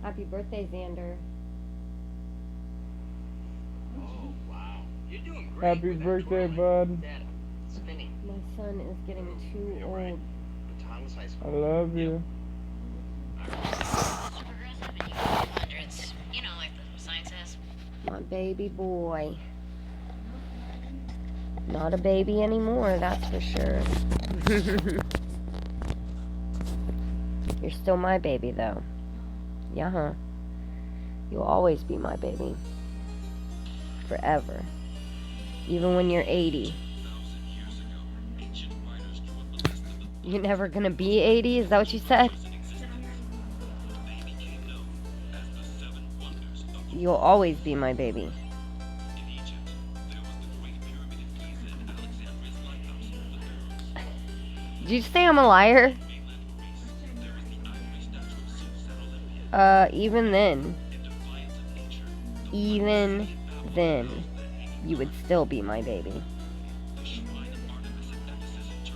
Happy birthday, Xander. Oh, wow. You're doing great. Happy birthday, bud. Dad, spinning. My son is getting too You're old. right. But Thomas High I School. love Yep. you. Progressive and you hundreds. You know, like the sign says. My baby boy. Not a baby anymore, that's for sure. You're still my baby, though. Yeah, huh? You'll always be my baby. Forever. Even when you're 80. You're never gonna be 80? Is that what you said? You'll always be my baby. Did you say I'm a liar? Even then, you would still be my baby.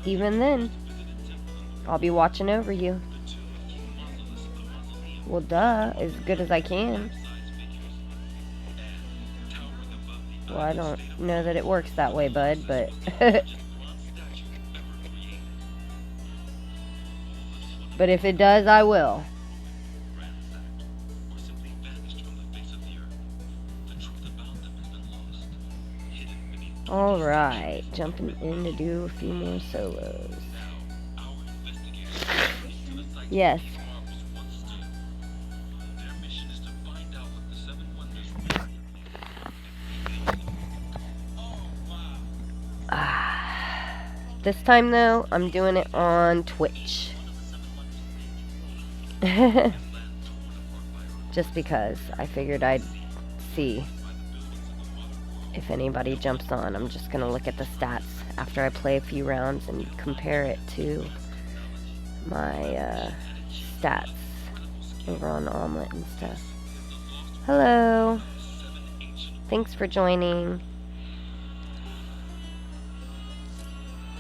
Even then, I'll be watching over you. Well, duh, as good as I can. Well, I don't know that it works that way, bud, but... But if it does, I will. Alright, jumping in to do a few more solos. Yes. This time, though, I'm doing it on Twitch. Just because I figured I'd see if anybody jumps on. I'm just gonna look at the stats after I play a few rounds and compare it to my stats over on Omelet and stuff. Hello. Thanks for joining.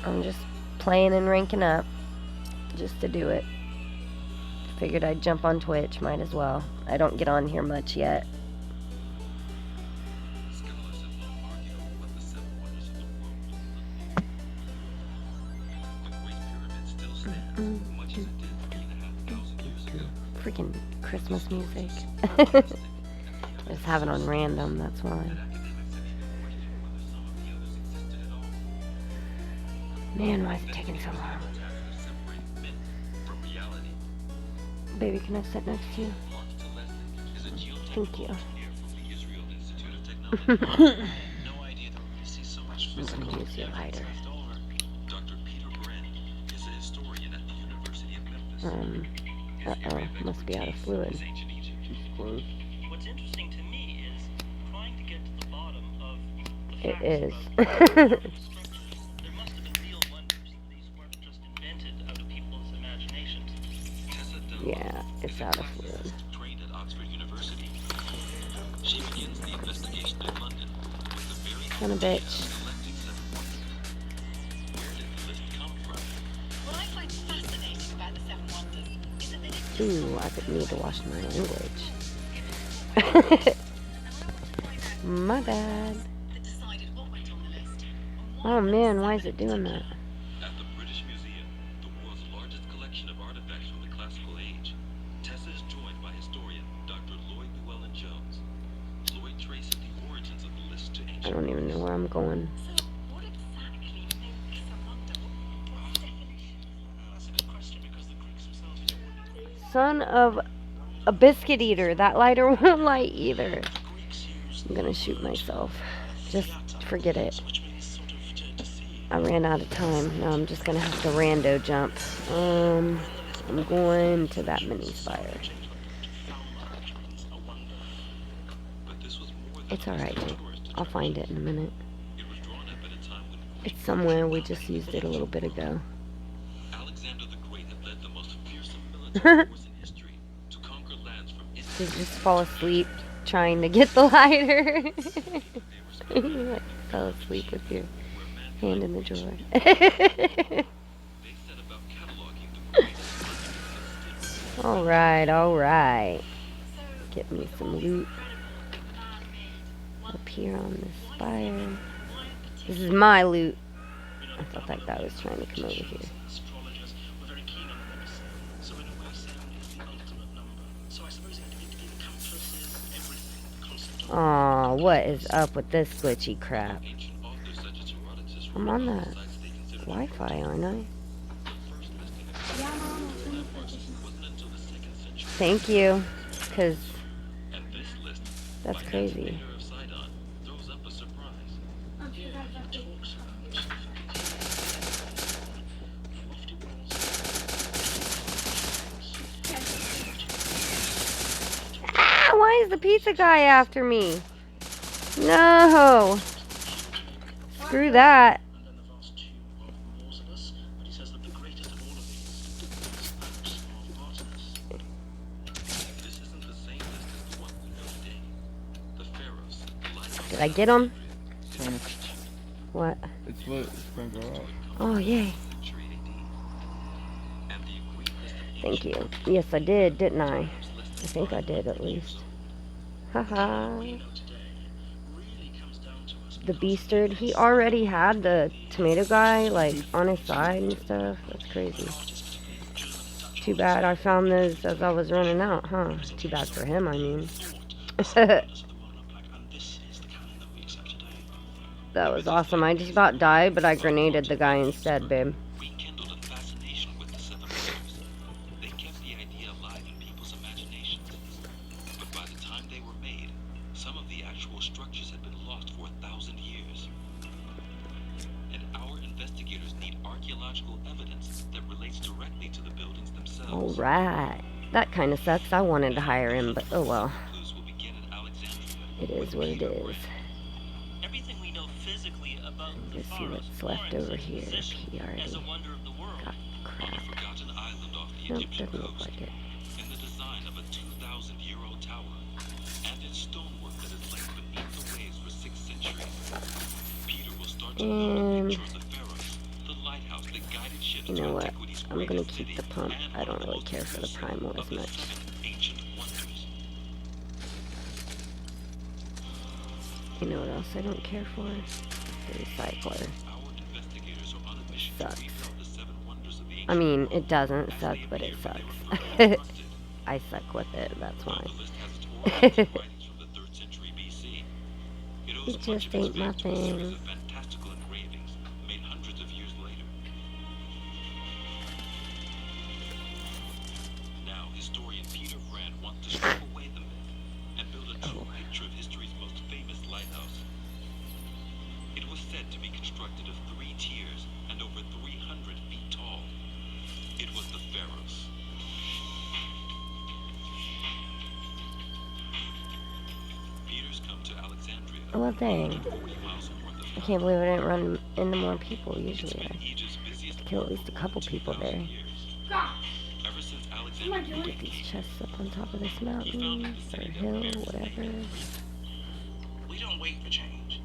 I'm just playing and ranking up just to do it. Figured I'd jump on Twitch, might as well. I don't get on here much yet. Freaking Christmas music. I just have it on random, that's why. Man, why is it taking so long? Baby, can I sit next to you? Thank you. I'm gonna use your lighter. Uh-oh, must be out of fluid. What's interesting to me is trying to get to the bottom of the It facts is. about the structure. There must have been real wonders. These weren't just invented out of people's imaginations. Yeah, it's out of fluid. Trained at Oxford University. She begins the investigation in London with the very Son of a bitch. where did the list come from? What I find fascinating about the Seven Wonders is that they didn't Ooh, I could need to wash my language. My bad. that decided what went on the list. And Oh man, why is it doing that? At the British Museum, the world's largest collection of artifacts from the classical age, Tessa is joined by historian Dr. Lloyd Llewellyn-Jones. Lloyd traces the origins of the list to I ancient don't even know where I'm going. So, what exactly is a wonder? What's the definition? That's a good question because the Greeks themselves Son of a biscuit eater. That lighter won't light either. I'm gonna shoot myself. Just forget it. I ran out of time. Now I'm just gonna have to rando jump. I'm going to that mini spire. It's alright, Nick. I'll find it in a minute. It's somewhere. We just used it a little bit ago. Alexander the Great had led the most fearsome military force in history to conquer lands from Did you just fall asleep trying to get the lighter? You like fell asleep with your hand in the drawer. They set about cataloging the greatest Alright, alright. So, get me some loot up here on this spire. This is my loot. I thought that guy was trying to come over here. Astrologers were very keen on numbers. So in a way, 7 is the ultimate number. So I suppose it encompasses everything. The concept of Aw, what is up with this glitchy crap? Ancient authors such as Herodotus I'm wrote on about that the sites they considered Wi-Fi, aren't I? the first listing of landmarks wasn't until the 2nd century. Thank you, because And this list, that's by crazy. Antipater of Sidon, throws up a surprise. lofty walls. Ah, why is the pizza guy after me? No! Screw that. And then the vast tube of Mausolus, but he says that the greatest of all of these is Ops of Artemis. This isn't the same list as the one we know today. The pharaohs, the lighthouse. Did I get him? Trying to- What? It's what it's gonna go up. Oh, yay. Century AD. And the Greek list of Thank ancient you. Yes, I did, didn't I? pharaohs I listed think I did, at least. Haha. We know today really comes down to us. The beastard, he already had the tomato guy, like, on his side and stuff. That's crazy. Too bad I found those as I was running out, huh? Too bad for him, I mean. That was awesome. I just about died, but I grenaded the guy instead, babe. rekindled a fascination with the 7 wonders. They kept the idea alive in people's imaginations. But by the time they were made, some of the actual structures had been lost for 1,000 years. And our investigators need archaeological evidence that relates directly to the buildings themselves. Alright. That kind of sucks. I wanted to hire him, but oh well. Clues will begin in Alexandria. It is what it is. Everything we know physically about the Let's see pharaohs what's left warrants over its here. position He as a already wonder of the world. got On a crap. forgotten island off the Nope, Egyptian doesn't look coast, like it. in the design of a 2,000-year-old tower, and its stonework that has lain beneath the waves for 6 centuries. Peter will start to build a picture of the pharaohs, the lighthouse that guided ships You to know what? antiquity's I'm gonna greatest keep city, the pump. and I one don't of the really most care for the elusive primal of as the much. 7 ancient wonders. You know what else I don't care for? The recycler. Our investigators are on a mission Sucks. to retell the 7 wonders of the I ancient mean, world it doesn't as suck, they but it appeared when sucks. they were first constructed. I suck with it, that's Though why. the list has its origins in writings from the 3rd century BC, it owes It much just of its ain't my fame to a series thing. of fantastical engravings made hundreds of years later. Now, historian Peter Brand wants to strip away the myth and build a true picture of history's most famous lighthouse. It was said to be constructed of 3 tiers and over 300 feet tall. It was the Pharos. Peter's come to Alexandria. Oh, dang. 40 miles north of I can't believe I didn't run into more people. Usually been I Egypt's busiest kill at port least a for couple over people 2,000 there. years. Ever since Am I Alexandria doing Get these chests up on top of this he mountain founded the or city that hill, bears his whatever. name. We don't wait for change.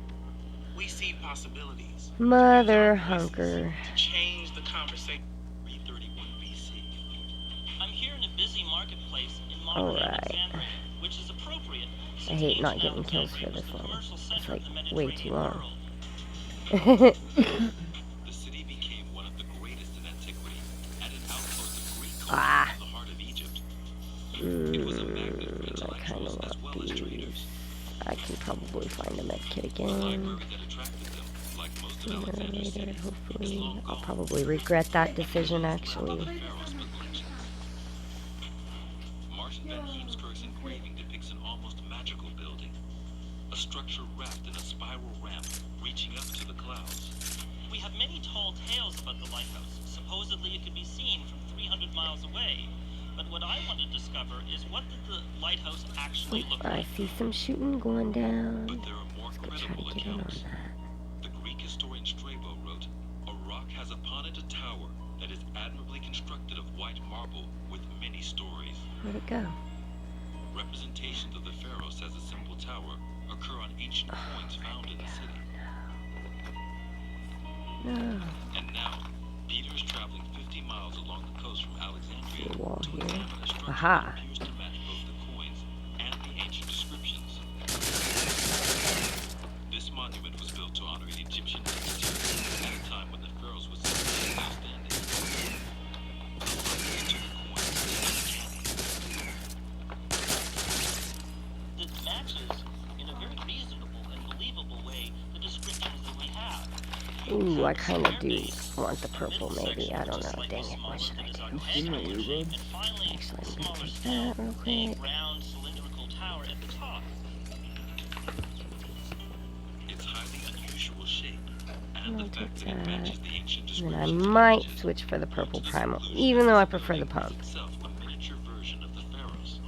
We see possibilities. Mother Use our voices hunker. To change the conversation. 331 BC. I'm here in a busy marketplace in modern Alright. Alexandria, which is appropriate. I hate not ancient getting kills for Alexandria this was the level. commercial It's center like of the way too Mediterranean long. world. The city became one of the greatest in antiquity and an outpost of Greek culture Ah. in the heart of Egypt. It was a magnet for I kind intellectuals of as want well as these. traders. I can probably find a med kit The again. library that attracted them, like most of Sooner or Alexandria's later, cities, is hopefully. long I'll gone. probably regret that decision, Other actually. pharaohs but legends. Martin Van Heemskerk's engraving depicts an almost magical building, a structure wrapped in a spiral ramp reaching up to the clouds. We have many tall tales about the lighthouse. Supposedly it could be seen from 300 miles away. But what I want to discover is what did the lighthouse actually look I like? see some shooting going down. But there are more Let's go try credible to get in on accounts. that. The Greek historian Strabo wrote, "A rock has upon it a tower that is admirably constructed of white marble with many stories. Where'd it go? Representations of the pharaohs as a simple tower occur on ancient coins found in the city. No. And now, Peter's traveling 50 miles along the coast from Alexandria See a wall to here. examine a structure Aha. that appears to match both the coins and the Ooh, I kind of do want the purple, maybe. I don't know. Dang it. What should I do? Didn't know you, bud. And finally, Actually, a I'm smaller gonna take stone, that real a quick. round cylindrical tower at the top. Its highly unusual shape I'm and the gonna take fact that it that. matches the ancient And then I descriptions of might images switch for the purple leads to the primal, conclusion even that though I this prefer the building is pump. itself a miniature version of the pharaohs.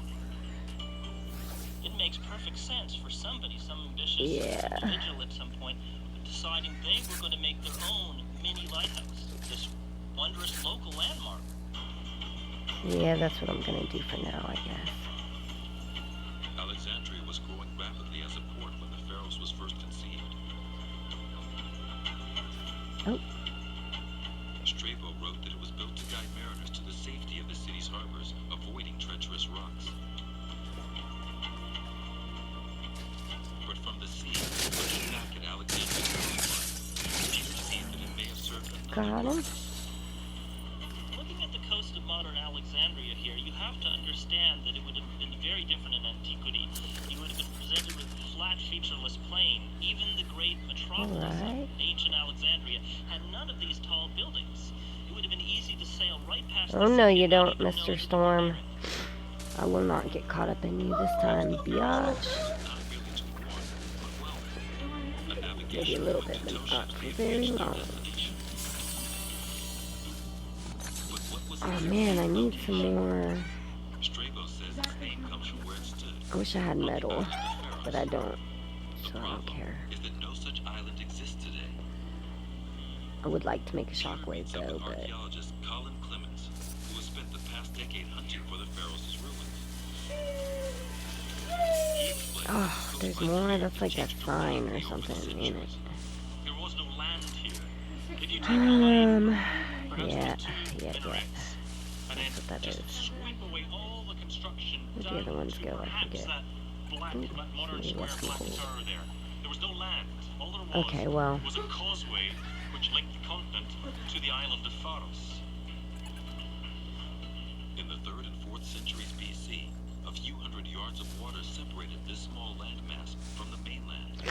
It makes perfect sense for somebody, some ambitious Yeah. individual at some point, deciding they were going to make their own mini lighthouse, this wondrous local landmark. Yeah, that's what I'm gonna do for now, I guess. Alexandria was growing rapidly as a port when the pharaohs was first conceived. Oh. Strabo wrote that it was built to guide mariners to the safety of the city's harbors, avoiding treacherous rocks. But from the sea, looking back at Alexandria's early life, you can see that it may have served another Got him. purpose. Looking at the coast of modern Alexandria here, you have to understand that it would have been very different in antiquity. You would have been presented with a flat, featureless plain. Even the great metropolis Alright. of ancient Alexandria had none of these tall buildings. It would have been easy to sail right past Oh the no, city you and not don't, even know Mr. that you were Storm. there. I will not get caught up in you this time, biatch. Not merely to warn, but welcome. A Maybe a navigation little route bit, to but tell not ships for they've very reached their long. destination. But what was Oh it man, I about need the some ship? more. Strabo says its name comes from where it stood. I wish I had on the metal, island of but Pharos. I don't, The so I don't problem care. is that no such island exists today. I would like to make a Peter shockwave meets up though, with but archaeologist Colin Clements, who has spent the past decade hunting for the Pharos' ruins. He explains that oh, the there's coastline more. here That's like a changed sign or dramatically over the something, ain't it? centuries. There was no land here. If you take a line, perhaps Yeah, just two yeah. minarets, and then That's what that just is. sweep away all the construction Where'd the down other ones to go? I perhaps forget. that black, Ooh, that modern see, square that's some black gold. tower there. There was no land. All there was Okay, well. was a causeway which linked the continent to the island of Pharos. In the 3rd and 4th centuries BC, a few hundred yards of water separated this small landmass from the mainland.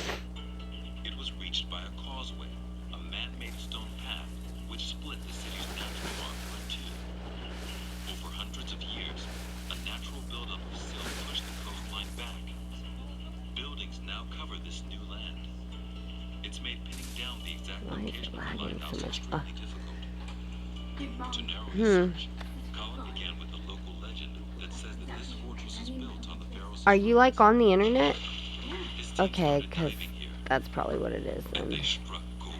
It was reached by a causeway, a man-made stone path, which split the city's natural harbor in two. Over hundreds of years, a natural buildup of silt pushed the coastline back. Buildings now cover this new land. It's made pinning down the exact Why is it location of the lagging lighthouse so much? extremely difficult. To narrow his search, Colin began with a local legend that says that this fortress is built on the Pharos' Are you like on the internet? His team Okay, started 'cause diving here, that's probably what it is and then. they struck gold.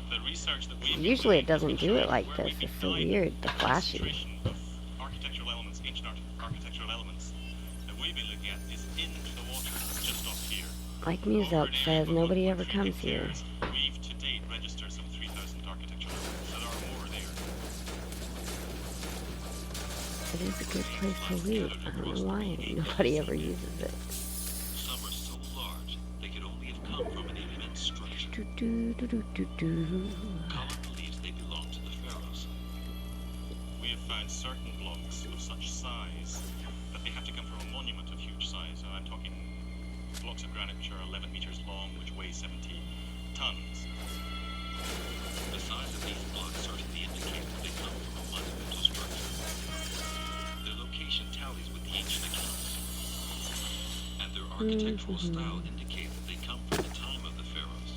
The research that we've been Usually it doing doesn't has do been it showing like where this. we It's can so guide weird, the the flashy. concentration of architectural elements, ancient architectural elements that we've been looking at is into the water just off here. Like Over Muselk an area says, of nobody 1.3 ever comes here. hectares, we've to date registered some 3,000 architectural elements. So there are more there. It is a good place to loot. I don't know why nobody ever uses it. Some are so large they could only have come from an immense structure. Do, do, do, do, do, do. Colin believes they belong to the Pharaohs. We have found certain blocks of such size that they have to come from a monument of huge size. So I'm talking blocks of granite which are 11 meters long, which weigh 70 tons. The size of these blocks certainly indicates that they come from a monumental structure. Their location tallies with the ancient accounts. And their architectural style indicates that they come from the time of the Pharaohs.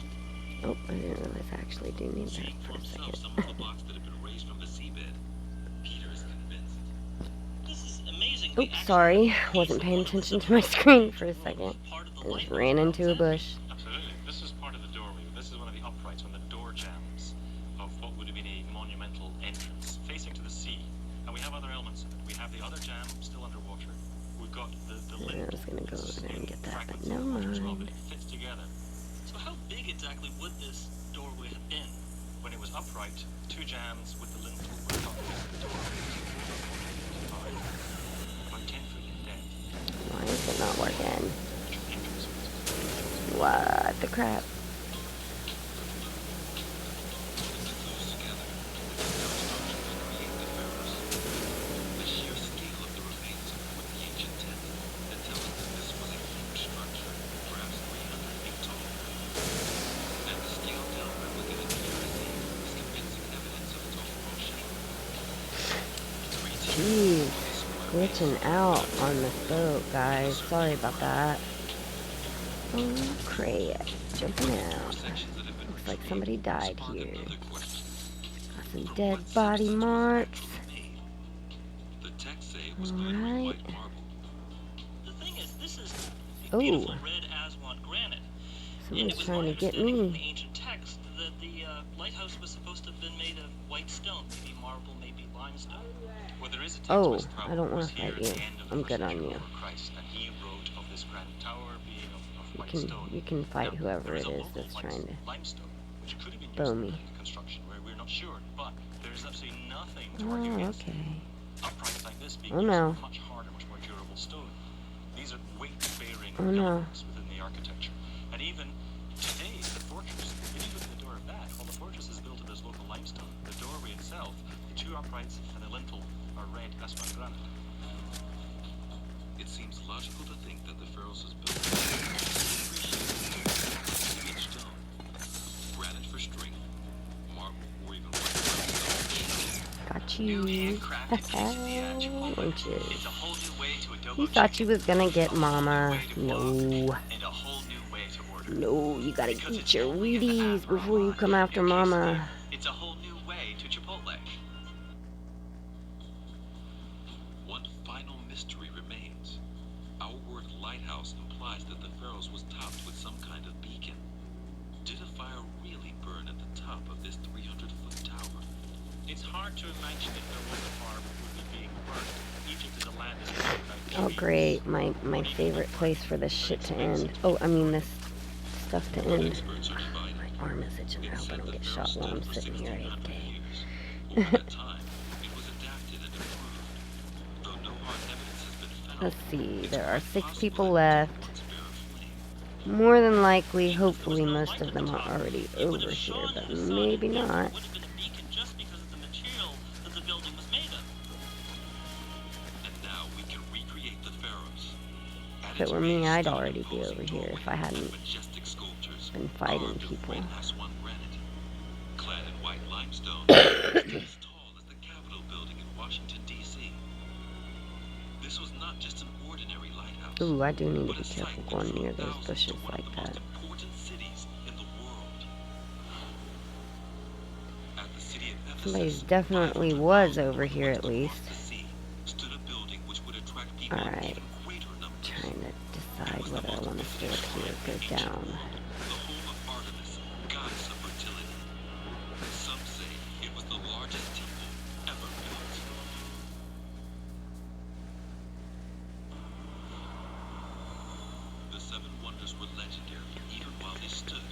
Oh, I didn't realize I actually do need that Seeing for for a himself second. some of the blocks that have been raised from the seabed, Peter is convinced. This is amazing. Oops, sorry. Wasn't paying attention to my screen for a second. I just ran into a bush. Absolutely. This is part of the doorway. This is one of the uprights on the door jambs of what would have been a monumental entrance facing to the sea. And we have other elements of it. We have the other jam still underwater. We've got the I was gonna go over there and get that, but fragments no of the rock as well, but mind. it fits together. So how big exactly would this doorway have been? When it was upright, two jams with the lintel were talking about the door. About 10 feet in depth. Why is it not working? Entrance was What the crap? Close together, the now starts to recreate the Pharaohs. The sheer scale of the remains support the ancient text that tells us that this was a huge structure, perhaps 300 feet tall. And the scaled down glitching out on this boat, guys. Sorry about that. Oh, crap. Jumping out. Looks like somebody died here. Got some dead body marks. Alright. The thing is, this is Oh. beautiful red Aswan granite. And Someone's it was trying my to get understanding from me. the ancient text that the lighthouse was supposed to have been made of white stone, maybe marble, maybe limestone. Well, there is a text Oh, where Strabo I don't want was to here fight at you. the end of the I'm first good on century you. before Christ, and he wrote of this grand tower being of white You stone. can fight Now, whoever there it is a is local that's trying to limestone, which could have been bow used me. in construction, where we're not sure, but there is absolutely nothing to Oh, argue against. okay. Uprights like this being Oh, used no. for much harder, much more durable stone. These are weight-bearing Oh, no. elements within the architecture. And even today, the fortress, when you look at the door back, while the fortress is built of this local limestone, the doorway itself, the two uprights and the lintel are red Aswan granite. It seems logical to think that the Pharaohs was built each stone. Granite for strength, marble, or even white. Got New you. handcrafted quesadilla Chipotle. Oranges. It's a whole new way to adobo You thought chicken. you was gonna get A whole new mama. way to No. cook, and a whole new way to order. No, you gotta Because eat it's your only in the Wheaties app or before you online. come after New mama. quesadilla. It's a whole new way to Chipotle. One final mystery remains. Our word lighthouse implies that the Pharaohs was topped with some kind of beacon. Did a fire really burn at the top of this 300-foot tower? It's hard to imagine if there was a fire that would be being burned. Egypt is a land that's surrounded by Oh trees. great, my favorite place for this shit to end. Oh, I mean this stuff to end. Experts are divided. My arm is itching. I It's hope I said don't the get Pharaohs shot while I'm stood for sitting here 1,600 AFK. years. Over that time, it was adapted and improved. Though no hard evidence has been found, Let's see, it's there are quite 6 possible people it left. once bare flame. More than likely, hopefully most of them are already over here, but maybe not. It would have been a beacon just because of the material that the building was made of. And now we can recreate the Pharaohs. If it were me, I'd already be over here if I hadn't Majestic sculptures been fighting carved of people. red Aswan granite, clad in white limestone, as tall as the Capitol building in Washington, D.C. This was not just an ordinary lighthouse. Ooh, I do need to but be a careful site going that near drew those thousands bushes to one like of the that. most important cities in the world. At the city of Ephesus, Somebody's definitely 500 was miles over here at across least. the sea, stood a building which would attract people in Alright, even greater numbers. trying to decide whether I want to stay up here or go down. The home of Artemis, goddess of fertility. Some say it was the largest temple ever built. The 7 wonders were legendary even while they stood.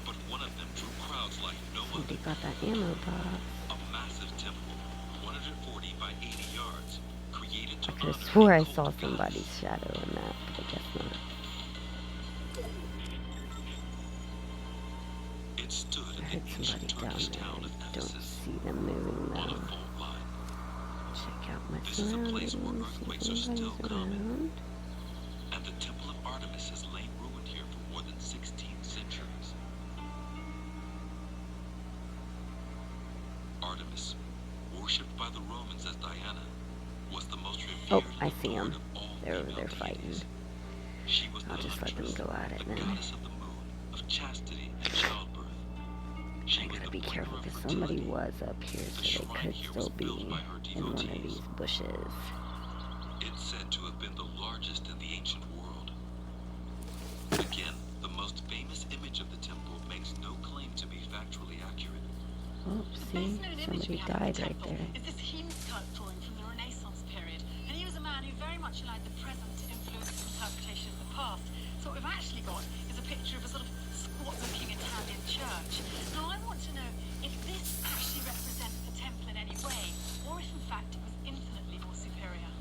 But one of them drew crowds like no other. Somebody got that ammo box. A massive temple, 140 by 80 yards, created to I could honor have swore a I cult saw goddess. somebody's shadow in that, but I guess not. It stood I in heard the ancient somebody down Turkish there. town of I don't Ephesus, see them moving on a though. fault line. Check out my This is a place where surroundings, earthquakes see are if still anybody's common, around. and the Temple of Artemis has lain ruined here for more than 16 centuries. Artemis, worshipped by the Romans as Diana, was the most Oh, revered I see lord them. of all They're female fighting. deities. She was I'll the just let them huntress, go at it the then. goddess of the moon, of chastity and childbirth. She I was gotta the be careful bringer of because somebody fertility. was up here, The so they shrine could here was still be built by her in one of devotees. these bushes. It's said to have been the largest in the ancient world. Again, the most famous image of the temple makes no claim to be factually accurate. Oh, see? Somebody died right there. Is this uncut drawing from the Renaissance period, and he was a man who very much allowed the present to influence his interpretation of the past. So what we've actually got is a picture of a sort of squat-looking Italian church. Now I want to know if this actually represents the temple in any way, or if in fact it was infinitely more superior.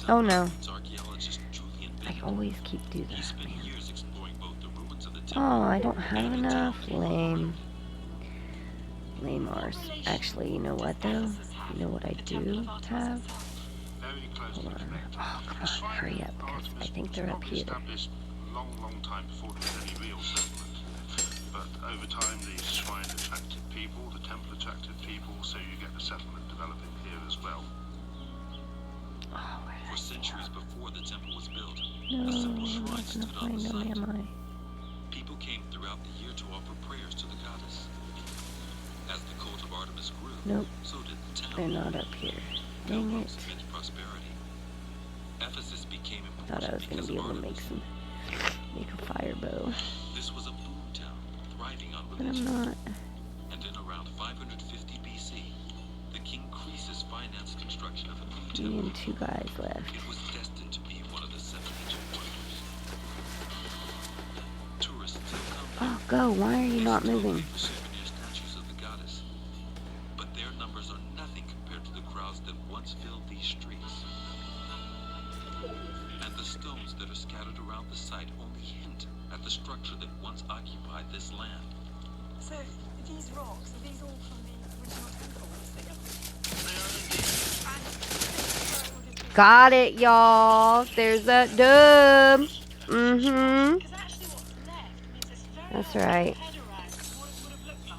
Oh no. Archaeologist Julian I Baker. always keep doing He that, spent man. years exploring both the ruins of the temple Oh, I don't have and the enough. town. Lame. Lame arse. Actually, you know what though? You know what I do have? Very closely Hold on. connected. Oh, come The on, shrine hurry of up, because I Artemis think was they're up probably here. established long time before there was any real settlement. But over time, the shrine attracted people, the temple attracted people, so you get the settlement developing here as well. For centuries before the temple was built, No, a simple I'm shrine not stood gonna on the find them, site. am People came throughout the year to offer prayers to the goddess. As the cult of Artemis grew, Nope. so did the I? town. They're not up here. Dang it. Pilgrims meant prosperity. Ephesus became Thought I important was gonna because be of able to Artemis. make a fire bow, This was a boom town, thriving on but I'm religion. not. And in around 550 BC, the king Croesus financed construction of a new Me temple. and 2 guys left. It was destined to be one of the 7 ancient wonders. Tourists have come Oh, go. Why are you here not to moving? for souvenir statues of the goddess. But their numbers are nothing compared to the crowds that once filled these streets. And the stones that are scattered around the site only hint at the structure that once occupied this land. So, these rocks, are these all from the original temple? Got it, y'all. There's that dub. Mm-hmm. Because actually what's left means it's very That's hard to right. get your head around what it would have looked like.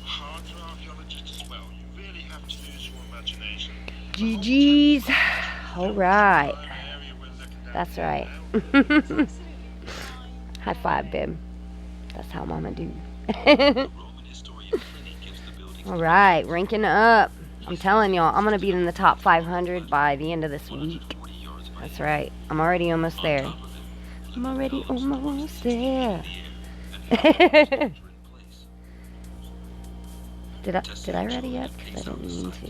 Hard for archaeologists as well. You really have to use your imagination. GG's. All right. That's right. High five, babe. That's how mama do. Roman historian Pliny gives the building All right, ranking up. I'm telling y'all, I'm going to be in the top 500 by the end of this week. 40 yards by That's right. I'm already almost there. top of it. I'm already almost there. Did I read it yet? Because I didn't mean to.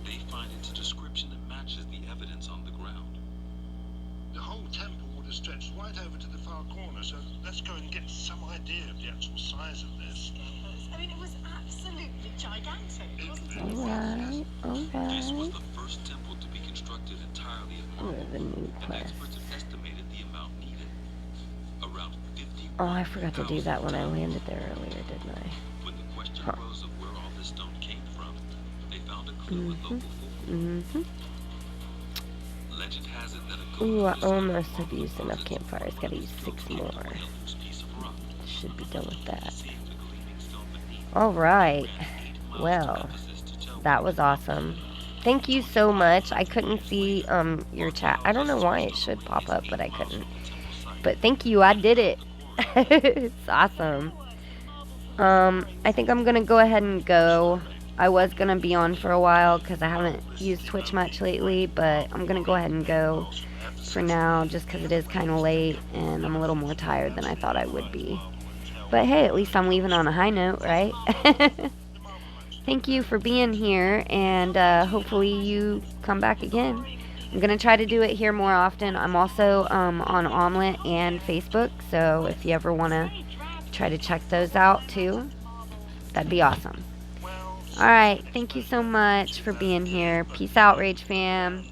They find it's a description that matches the evidence on the ground. The whole temple would have stretched right over to the far corner, so let's go and get some idea of the actual size of this. I mean, it was absolutely gigantic, wasn't it? Alright, This was alright. the first temple to be constructed entirely of Ooh, marble, the new and quest. experts have estimated the amount needed. Around 50. Oh, I forgot to do that when I landed there earlier, didn't I? When the question arose of where all this stone came from, they found a clue in local folklore. Mm-hmm. Legend has it that a Ooh, I ghost was almost found have used enough campfires. Gotta use 6 more. on a loose piece of rock. Should be done with that. Seeing the gleaming stone beneath Alright. ran 8 miles Well, to Ephesus to tell that was awesome. Thank you so much. I couldn't see your chat. I don't know why it should pop up, but I couldn't. But thank you. I did it. It's awesome. I think I'm gonna go ahead and go. I was gonna be on for a while because I haven't used Twitch much lately, but I'm gonna go ahead and go for now just because it is kind of late and I'm a little more tired than I thought I would be. But hey, at least I'm leaving on a high note, right? Thank you for being here, and hopefully you come back again. I'm going to try to do it here more often. I'm also on Omelette and Facebook, so if you ever want to try to check those out too, that'd be awesome. Alright, thank you so much for being here. Peace out, Rage fam.